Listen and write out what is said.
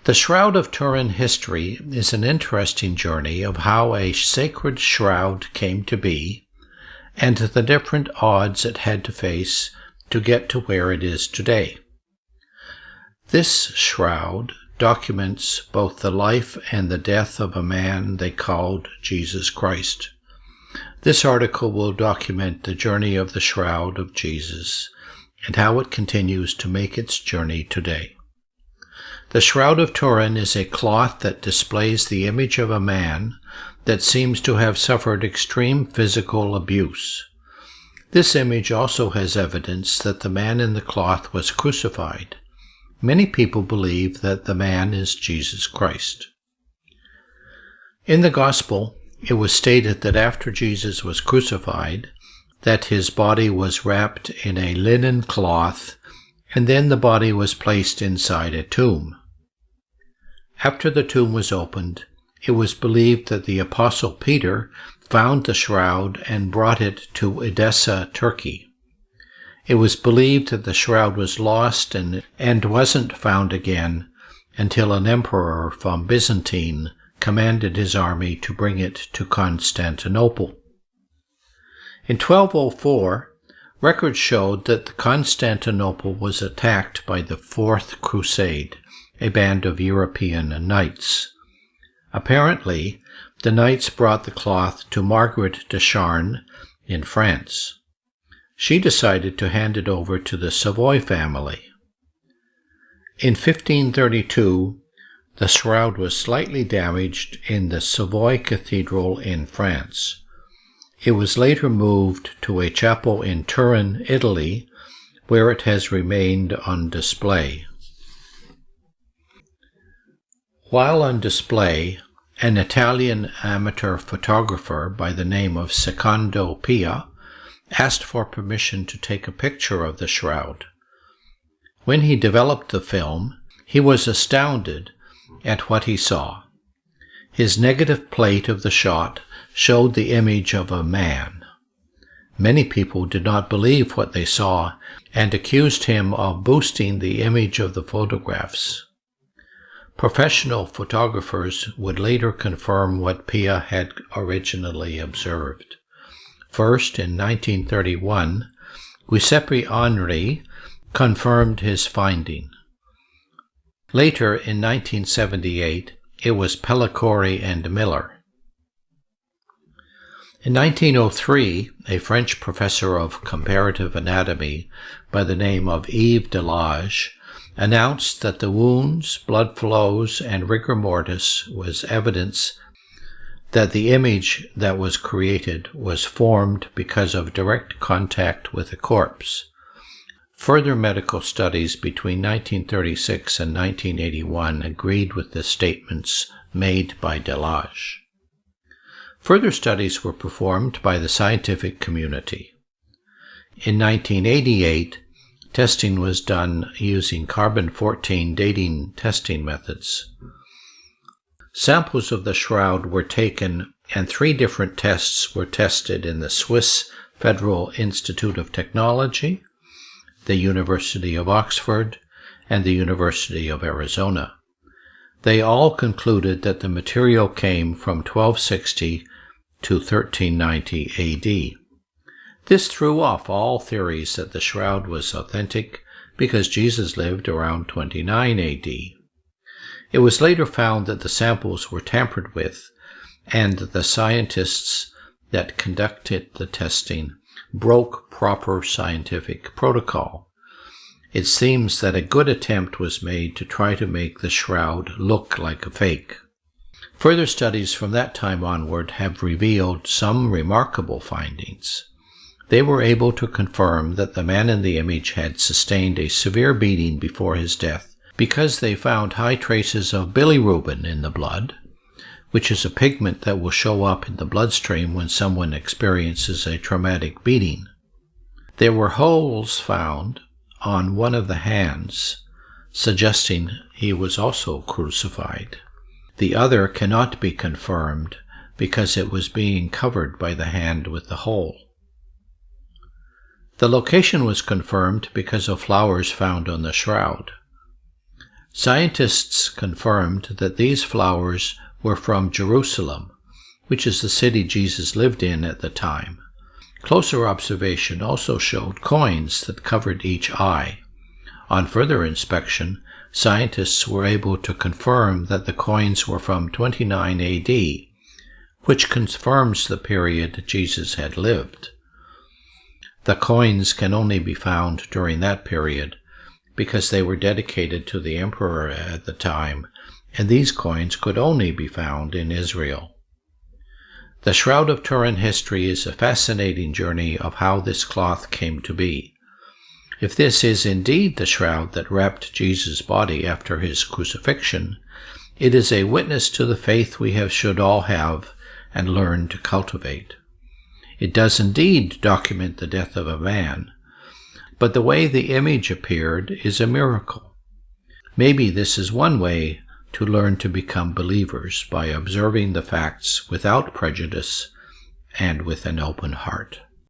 The Shroud of Turin history is an interesting journey of how a sacred shroud came to be and the different odds it had to face to get to where it is today. This shroud documents both the life and the death of a man they called Jesus Christ. This article will document the journey of the shroud of Jesus and how it continues to make its journey today. The Shroud of Turin is a cloth that displays the image of a man that seems to have suffered extreme physical abuse. This image also has evidence that the man in the cloth was crucified. Many people believe that the man is Jesus Christ. In the Gospel, it was stated that after Jesus was crucified, that his body was wrapped in a linen cloth, and then the body was placed inside a tomb. After the tomb was opened, it was believed that the Apostle Peter found the shroud and brought it to Edessa, Turkey. It was believed that the shroud was lost and wasn't found again until an emperor from Byzantine commanded his army to bring it to Constantinople. In 1204, records showed that Constantinople was attacked by the Fourth Crusade, a band of European knights. Apparently, the knights brought the cloth to Margaret de Charnes in France. She decided to hand it over to the Savoy family. In 1532, the shroud was slightly damaged in the Savoy Cathedral in France. It was later moved to a chapel in Turin, Italy, where it has remained on display. While on display, an Italian amateur photographer by the name of Secondo Pia asked for permission to take a picture of the shroud. When he developed the film, he was astounded at what he saw. His negative plate of the shot showed the image of a man. Many people did not believe what they saw and accused him of boosting the image of the photographs. Professional photographers would later confirm what Pia had originally observed. First, in 1931, Giuseppe Henri confirmed his finding. Later, in 1978, it was Pellicore and Miller. In 1903, a French professor of comparative anatomy by the name of Yves Delage announced that the wounds, blood flows, and rigor mortis was evidence that the image that was created was formed because of direct contact with a corpse. Further medical studies between 1936 and 1981 agreed with the statements made by Delage. Further studies were performed by the scientific community. In 1988, testing was done using carbon-14 dating testing methods. Samples of the shroud were taken, and 3 different tests were tested in the Swiss Federal Institute of Technology, the University of Oxford, and the University of Arizona. They all concluded that the material came from 1260 to 1390 AD. This threw off all theories that the shroud was authentic because Jesus lived around 29 AD. It was later found that the samples were tampered with, and the scientists that conducted the testing broke proper scientific protocol. It seems that a good attempt was made to try to make the shroud look like a fake. Further studies from that time onward have revealed some remarkable findings. They were able to confirm that the man in the image had sustained a severe beating before his death, because they found high traces of bilirubin in the blood, which is a pigment that will show up in the bloodstream when someone experiences a traumatic beating. There were holes found on one of the hands, suggesting he was also crucified. The other cannot be confirmed because it was being covered by the hand with the hole. The location was confirmed because of flowers found on the shroud. Scientists confirmed that these flowers were from Jerusalem, which is the city Jesus lived in at the time. Closer observation also showed coins that covered each eye. On further inspection, scientists were able to confirm that the coins were from 29 AD, which confirms the period Jesus had lived. The coins can only be found during that period because they were dedicated to the emperor at the time, and these coins could only be found in Israel. The Shroud of Turin history is a fascinating journey of how this cloth came to be. If this is indeed the shroud that wrapped Jesus' body after his crucifixion, it is a witness to the faith we should all have and learn to cultivate. It does indeed document the death of a man, but the way the image appeared is a miracle. Maybe this is one way to learn to become believers, by observing the facts without prejudice and with an open heart.